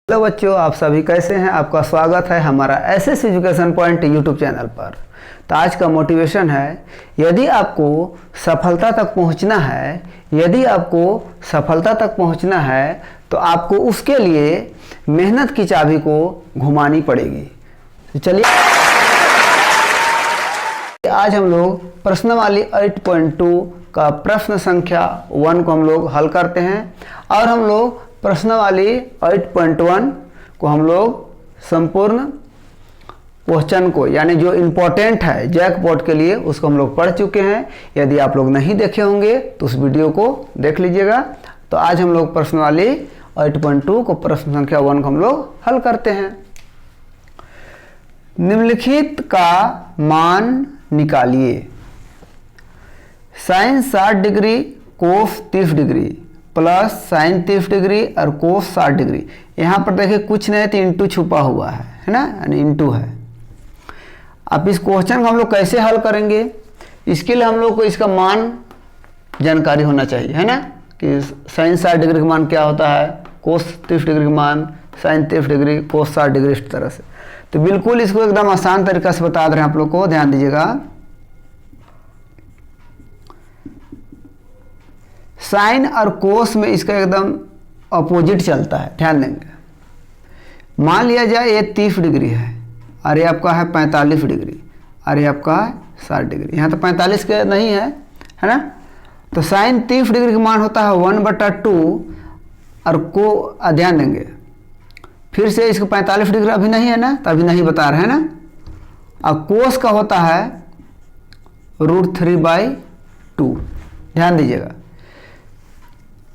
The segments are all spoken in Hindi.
हेलो बच्चों, आप सभी कैसे हैं। आपका स्वागत है हमारा SS education point YouTube channel पर। तो आज का मोटिवेशन है, यदि आपको सफलता तक पहुंचना है तो आपको उसके लिए मेहनत की चाबी को घुमानी पड़ेगी। तो चलिए आज हम लोग प्रश्नावली 8.2 का प्रश्न संख्या 1 को हम लोग हल करते हैं और हम लोग प्रश्नावली 8.1 को हम लोग संपूर्ण क्वेश्चन को यानी जो इम्पोर्टेंट है जैकपॉट के लिए उसको हम लोग पढ़ चुके हैं। यदि आप लोग नहीं देखे होंगे तो उस वीडियो को देख लीजिएगा। तो आज हम लोग प्रश्नावली 8.2 को प्रश्न संख्या 1 को हम लोग हल करते हैं। निम्नलिखित का मान निकालिए। Sine 60 degree cos 30 degree plus sine 30 degree और कोस 60 डिग्री। यहाँ पर देखिए कुछ नहीं तो इंटू छुपा हुआ है ना, यानी इंटू है। अब इस क्वेश्चन को हम लोग कैसे हल करेंगे, इसके लिए हम लोग को इसका मान जानकारी होना चाहिए, है ना, कि साइन 60 डिग्री का मान क्या होता है, कोस 30 डिग्री का मान, साइन 30 डिग्री कोस 60 डिग्री, इस तरह से। तो बिल्कुल इसको एकदम आसान तरीका से बता रहे हैं आप लोग को, ध्यान दीजिएगा। साइन और कोस में इसका एकदम अपोजिट चलता है, ध्यान देंगे। मान लिया जाए ये 30 डिग्री है और ये आपका है 45 डिग्री और ये आपका है 60 डिग्री। यहाँ तो 45 के नहीं है, है ना। तो साइन 30 डिग्री का मान होता है 1/2 और को ध्यान देंगे फिर से इसको 45 डिग्री अभी नहीं है ना, तो अभी नहीं बता रहे हैं ना। और कोस का होता है √3/2, ध्यान दीजिएगा।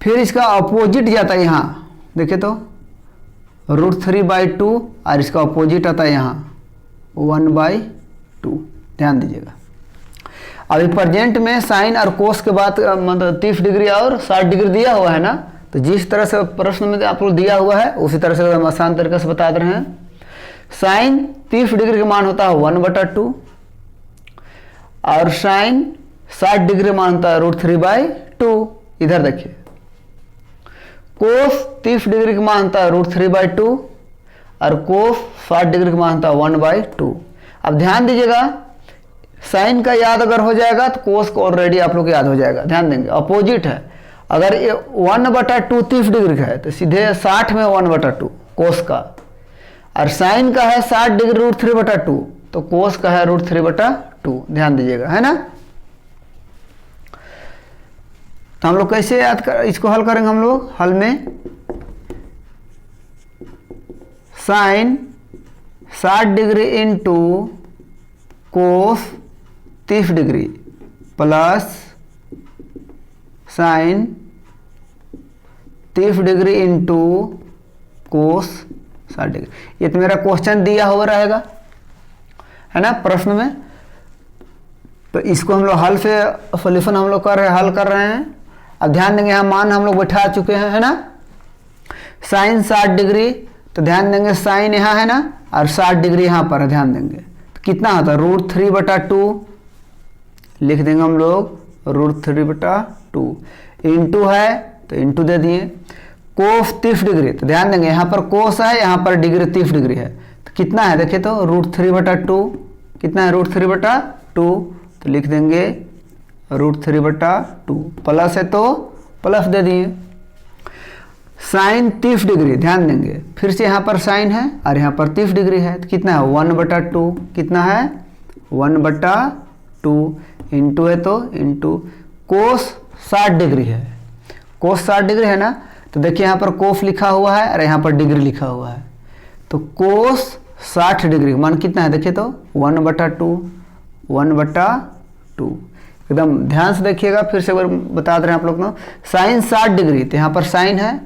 फिर इसका अपोजिट जाता है यहाँ, देखिए तो √3/2 और इसका अपोजिट आता है यहाँ 1/2, ध्यान दीजिएगा। अभी प्रेजेंट में साइन और कोस के बाद मतलब 30 डिग्री और 60 डिग्री दिया हुआ है ना, तो जिस तरह से प्रश्न में आपको दिया हुआ है उसी तरह से हम आसान तरीके से बता रहे हैं। साइन 30 डिग्री का मान होता है 1/2 और साइन 60 डिग्री का मान होता है √3/2। इधर देखिए कोस 30 डिग्री का मान होता है √3/2 और कोस 60 डिग्री का मान होता है 1/2। अब ध्यान दीजिएगा, साइन का याद अगर हो जाएगा तो कोस को ऑलरेडी आप लोग याद हो जाएगा, ध्यान देंगे। अपोजिट है, अगर ये 1/2 30 डिग्री का है तो सीधे 60 में 1/2 कोस का, और साइन का है 60 डिग्री √3/2 तो कोस का है √3/2, ध्यान दीजिएगा, है ना। तो हम लोग कैसे इसको हल करेंगे, हम लोग हल में sine 60 degree into cos 30 degree plus sine 30 degree into cos 60 degree. ये तो मेरा क्वेश्चन दिया हुआ रहेगा, है ना, प्रश्न में। तो इसको हम लोग हल से सॉल्यूशन हम लोग हल कर रहे हैं। अब ध्यान देंगे यहाँ मान हम लोग बैठा चुके हैं, है ना। साइन 60 डिग्री, तो ध्यान देंगे साइन यहाँ है ना और 60 डिग्री यहाँ पर है, ध्यान देंगे। तो कितना होता है √3/2 लिख देंगे हम लोग, √3/2 इंटू है तो इंटू दे दिए। कोस 30 डिग्री, तो ध्यान देंगे यहाँ पर कोस है, यहाँ पर डिग्री 30 डिग्री है, तो कितना है देखिए तो √3/2 कितना है √3/2, तो लिख देंगे √3/2 प्लस है तो प्लस दे दिए। साइन 30 डिग्री, ध्यान देंगे फिर से यहाँ पर साइन है और यहाँ पर 30 डिग्री है, तो कितना है 1/2, कितना है 1/2 इंटू है तो इंटू कोस 60 डिग्री है, कोस 60 डिग्री है ना। तो देखिए यहाँ पर कोस लिखा हुआ है और यहाँ पर डिग्री लिखा हुआ है, तो कोस 60 डिग्री मान कितना है देखिए तो 1/2 एकदम ध्यान से देखिएगा। फिर से एक बार बता दे रहे हैं आप लोग को। साइन 60 डिग्री, तो यहाँ पर साइन है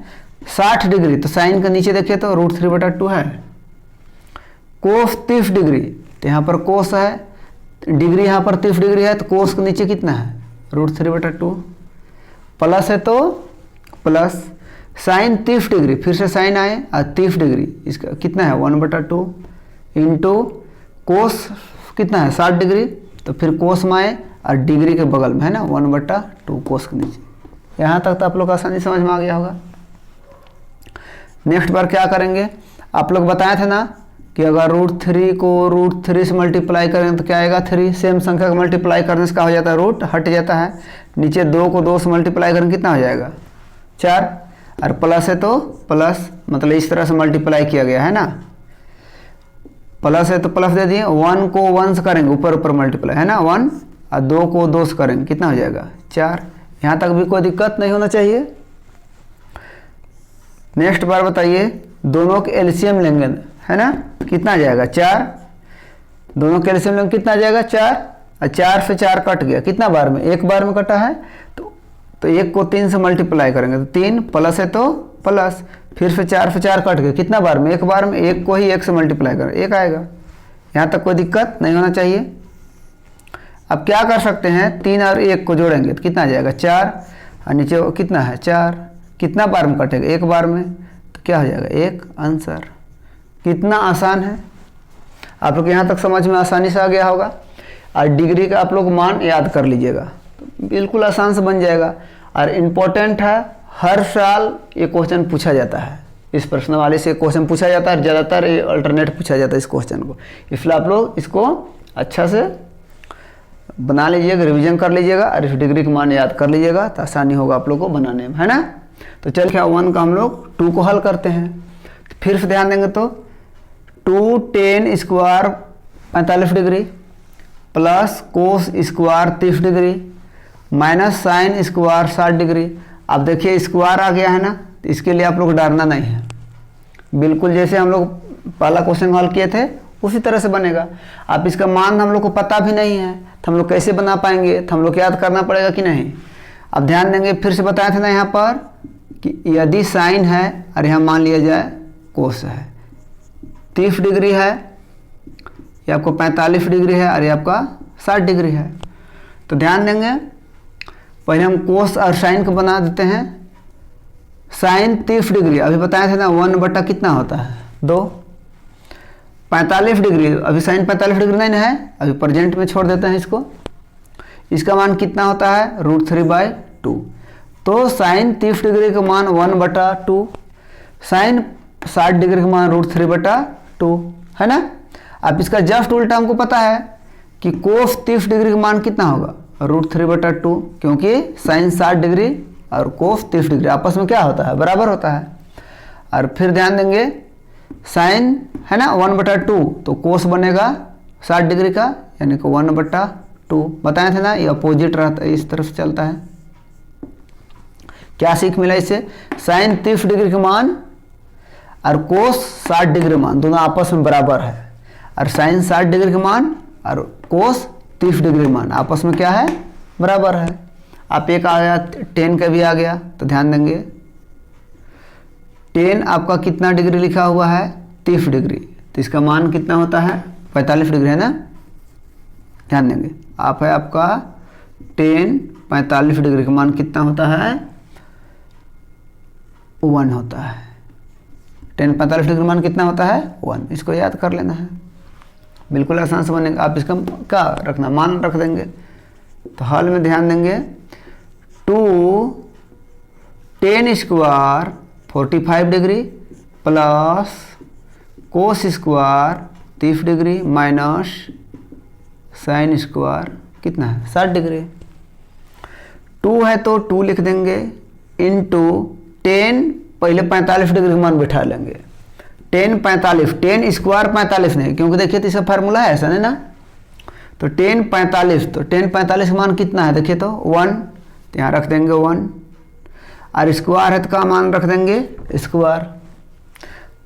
60 डिग्री, तो साइन का नीचे देखिए तो √3/2 है। कोस 30 डिग्री, तो यहाँ पर कोस है, डिग्री यहाँ पर 30 डिग्री है, तो कोस के नीचे कितना है √3/2 प्लस है तो प्लस साइन 30 डिग्री, फिर से साइन आए और 30 डिग्री, इसका कितना है 1/2 इंटू कोस कितना है 60 डिग्री, तो फिर कोस में आए और डिग्री के बगल में है ना 1/2 कोस के नीचे। यहाँ तक तो आप लोग आसानी समझ में आ गया होगा। नेक्स्ट बार क्या करेंगे, आप लोग बताए थे ना कि अगर √3 को √3 से मल्टीप्लाई करें तो क्या आएगा 3। सेम संख्या को मल्टीप्लाई करने से क्या हो जाता है, रूट हट जाता है। नीचे 2 को 2 से मल्टीप्लाई करें कितना हो जाएगा 4, और प्लस है तो प्लस, मतलब इस तरह से मल्टीप्लाई किया गया है ना। प्लस है तो प्लस दे दिए, 1 को 1 से करेंगे ऊपर ऊपर मल्टीप्लाई है ना 1, और 2 को 2 से करेंगे कितना हो जाएगा 4। यहाँ तक भी कोई दिक्कत नहीं होना चाहिए। नेक्स्ट बार बताइए, दोनों के एलसीएम लेंगे है ना, कितना आ जाएगा 4। दोनों के एलसीएम लेंगे कितना आ जाएगा 4, और 4 से 4 कट गया, कितना बार में, एक बार में कटा है। तो 1 को 3 से मल्टीप्लाई करेंगे तो 3, प्लस है तो प्लस, फिर से 4 से 4 कट गया, कितना बार में, एक बार में। 1 को ही 1 से मल्टीप्लाई करें 1 आएगा। यहाँ तक कोई दिक्कत नहीं होना चाहिए। अब क्या कर सकते हैं, 3 और 1 को जोड़ेंगे तो कितना आ जाएगा 4, और नीचे कितना है 4, कितना बार में कटेगा, एक बार में, तो क्या हो जाएगा 1 आंसर। कितना आसान है, आप लोग यहाँ तक समझ में आसानी से आ गया होगा। और डिग्री का आप लोग मान याद कर लीजिएगा, तो बिल्कुल आसान से बन जाएगा। और इम्पोर्टेंट है, हर साल ये क्वेश्चन पूछा जाता है, इस प्रश्न वाले से क्वेश्चन पूछा जाता है, ज़्यादातर ये अल्टरनेट पूछा जाता है इस क्वेश्चन को। इसलिए आप लोग इसको अच्छा से बना लीजिएगा, रिवीजन कर लीजिएगा, और इस डिग्री का मान याद कर लीजिएगा, तो आसानी होगा आप लोग को बनाने में, है ना। तो चल क्या 1 का हम लोग 2 को हल करते हैं। तो फिर से ध्यान देंगे तो 2 tan square 45 degree plus cos square 30 degree minus sine square 60 degree. अब देखिए स्क्वायर आ गया है ना, तो इसके लिए आप लोग डरना नहीं है, बिल्कुल जैसे हम लोग पहला क्वेश्चन हल किए थे उसी तरह से बनेगा। अब इसका मान हम लोग को पता भी नहीं है तो हम लोग कैसे बना पाएंगे, तो हम लोग याद करना पड़ेगा कि नहीं। अब ध्यान देंगे, फिर से बताए थे ना यहाँ पर कि यदि साइन है और यहाँ मान लिया जाए कोस है, 30 डिग्री है, ये आपको 45 डिग्री है, और ये आपका 60 डिग्री है। तो ध्यान देंगे, पहले हम कोस और साइन को बना देते हैं। साइन 30 डिग्री अभी बताए थे ना 1 बटा कितना होता है 2, 45 डिग्री अभी साइन 45 डिग्री नहीं है, अभी प्रेजेंट में छोड़ देते हैं इसको। इसका मान कितना होता है √3/2। तो साइन 30 डिग्री का मान 1/2, साइन 60 डिग्री का मान √3/2 है ना। अब इसका जस्ट उल्टा हमको पता है कि कोस 30 डिग्री का मान कितना होगा √3/2, क्योंकि साइन 60 डिग्री और कोस 30 डिग्री आपस में क्या होता है, बराबर होता है। और फिर ध्यान देंगे साइन है ना 1/2, तो कोस बनेगा 60 डिग्री का, यानी कि 1/2। बताए थे ना ये अपोजिट रहता है, इस तरफ से चलता है। क्या सीख मिला इससे, साइन 30 डिग्री का मान और कोस 60 डिग्री मान दोनों आपस में बराबर है, और साइन 60 डिग्री का मान और कोस 30 डिग्री मान आपस में क्या है, बराबर है। आप एक आ गया 10 का भी आ गया, तो ध्यान देंगे 10 आपका कितना डिग्री लिखा हुआ है 30 डिग्री, तो इसका मान कितना होता है 45 डिग्री है ना। ध्यान देंगे आप है आपका 10 45 डिग्री का मान कितना होता है 1 होता है। 10 45 डिग्री मान कितना होता है 1, इसको याद कर लेना है, बिल्कुल आसान से बनेगा। आप इसका क्या रखना, मान रख देंगे। तो हल में ध्यान देंगे 2 tan square 45 degree plus cos square 30 degree minus sine square कितना है 60 डिग्री। 2 है तो 2 लिख देंगे इंटू 10, पहले 45 डिग्री का मान बैठा लेंगे। 10 45, 10 स्क्वायर 45 नहीं, क्योंकि देखिए तो इसका फार्मूला है ऐसा नहीं ना। तो 10 45, तो 10 45 का मान कितना है देखिए तो 1, तो यहाँ रख देंगे 1, और स्क्वायर है तो का मान रख देंगे स्क्वायर,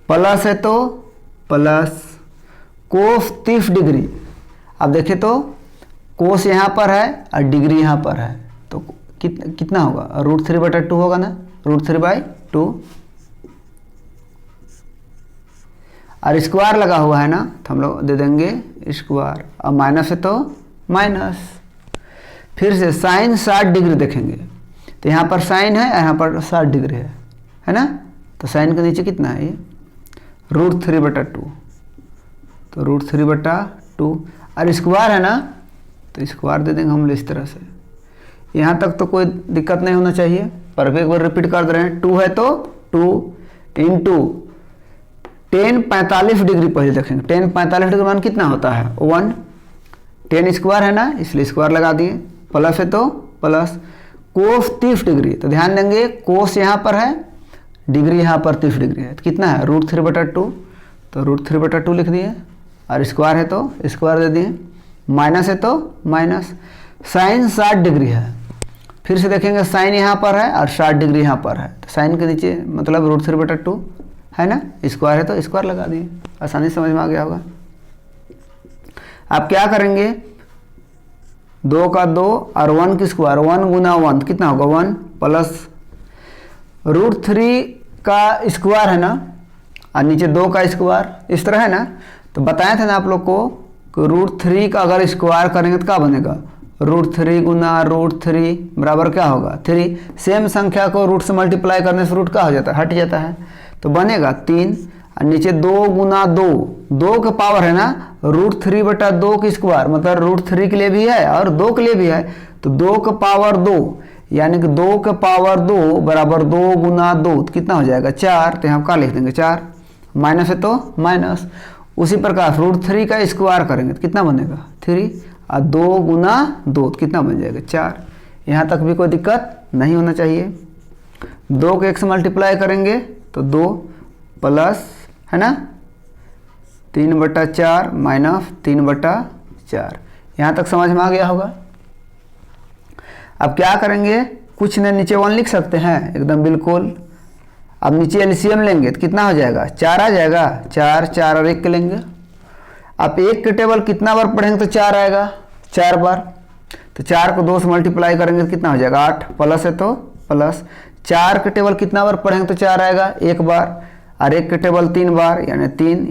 प्लस है तो प्लस कोस 30 डिग्री। अब देखिए तो कोस यहाँ पर है और डिग्री यहाँ पर है, तो कितना होगा √3/2 होगा ना, √3/2, और स्क्वायर लगा हुआ है ना, तो हम लोग दे देंगे स्क्वायर, और माइनस है तो माइनस। फिर से साइन 60 डिग्री देखेंगे, तो यहाँ पर साइन है यहाँ पर 60 डिग्री है ना। तो साइन के नीचे कितना है ये √3/2, तो √3/2, और स्क्वायर है ना, तो स्क्वायर दे देंगे हम लोग इस तरह से। यहाँ तक तो कोई दिक्कत नहीं होना चाहिए, पर एक बार रिपीट कर दे रहे हैं। 2 है तो 2 इंटू 10 45 डिग्री पहले देखेंगे। 10 45 डिग्री मान कितना होता है 1, 10 स्क्वायर है ना, इसलिए स्क्वायर लगा दिए, प्लस है तो प्लस कोस 30 डिग्री, तो ध्यान देंगे कोस यहाँ पर है, डिग्री यहाँ पर 30 डिग्री है, तो कितना है √3/2, तो √3/2 लिख दिए, और स्क्वायर है तो स्क्वायर दे दिए, माइनस है तो माइनस। साइन 60 डिग्री है, फिर से देखेंगे साइन यहाँ पर है और 60 डिग्री यहाँ पर है, तो साइन के नीचे मतलब √3/2 है ना, स्क्वायर है तो स्क्वायर लगा दिए, आसानी से समझ में आ गया होगा। आप क्या करेंगे 2 का 2 और 1 की स्क्वायर, 1 गुना 1 कितना होगा 1 प्लस √3 का स्क्वायर है ना, और नीचे 2 का स्क्वायर इस तरह है ना। तो बताए थे ना आप लोग को कि √3 का अगर स्क्वायर करेंगे तो क्या बनेगा √3 गुना √3 बराबर क्या होगा 3। सेम संख्या को रूट से मल्टीप्लाई करने से रूट क्या हो जाता है हट जाता है, तो बनेगा 3, और नीचे 2 गुना 2 के पावर है ना √3/2 की स्क्वायर, मतलब √3 के लिए भी है और 2 के लिए भी है, तो 2 के पावर 2 यानी कि 2 के पावर 2 बराबर 2 गुना 2 तो कितना हो जाएगा 4, तो यहाँ क्या लिख देंगे 4, माइनस है तो माइनस। उसी प्रकार √3 का स्क्वायर करेंगे तो कितना बनेगा 3, और 2 गुना 2 तो कितना बन जाएगा 4। यहाँ तक भी कोई दिक्कत नहीं होना चाहिए। 2 को 1 से मल्टीप्लाई करेंगे तो 2 प्लस है ना 3/4 माइनस 3/4, यहाँ तक समझ में आ गया होगा। अब क्या करेंगे कुछ ने नीचे 1 लिख सकते हैं एकदम बिल्कुल। अब नीचे एलसीएम लेंगे तो कितना हो जाएगा 4 आ जाएगा, 4 और 1 के लेंगे। आप 1 के टेबल कितना बार पढ़ेंगे तो 4 आएगा 4 बार, तो 4 को 2 से मल्टीप्लाई करेंगे तो कितना हो जाएगा 8, प्लस है तो प्लस। 4 के टेबल कितना बार पढ़ेंगे तो 4 आएगा 1 बार, और 1 के टेबल 3 बार यानी 3,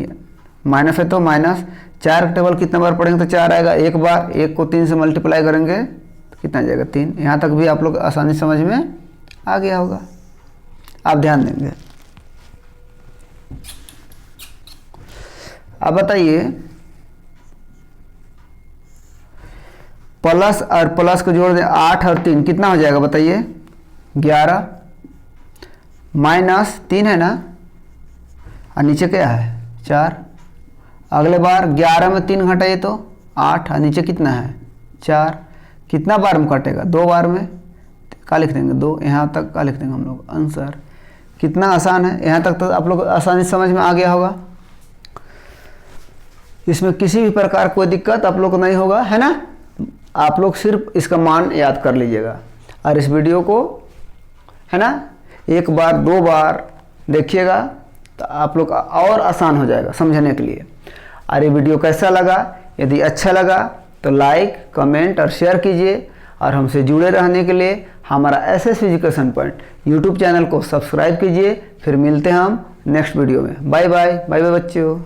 माइनस है तो माइनस। 4 के टेबल कितना बार पढ़ेंगे तो 4 आएगा 1 बार, 1 को 3 से मल्टीप्लाई करेंगे तो कितना जाएगा 3। यहाँ तक भी आप लोग आसानी समझ में आ गया होगा, आप ध्यान देंगे। अब बताइए प्लस और प्लस को जोड़ दें 8 और 3 कितना हो जाएगा बताइए 11, माइनस 3 है ना, और नीचे क्या है 4। अगले बार 11 में 3 घटाइए तो 8, और नीचे कितना है 4। कितना बार में कटेगा 2 बार में, क्या लिख देंगे 2, यहाँ तक क्या लिख देंगे हम लोग आंसर। कितना आसान है, यहाँ तक तो आप लोग आसानी समझ में आ गया होगा। इसमें किसी भी प्रकार कोई दिक्कत आप लोग को नहीं होगा है ना। आप लोग सिर्फ इसका मान याद कर लीजिएगा, और इस वीडियो को है ना 1 बार 2 बार देखिएगा तो आप लोग और आसान हो जाएगा समझने के लिए। और ये वीडियो कैसा लगा, यदि अच्छा लगा तो लाइक कमेंट और शेयर कीजिए, और हमसे जुड़े रहने के लिए हमारा SS education point YouTube channel को सब्सक्राइब कीजिए। फिर मिलते हैं हम नेक्स्ट वीडियो में। बाय बाय बच्चों।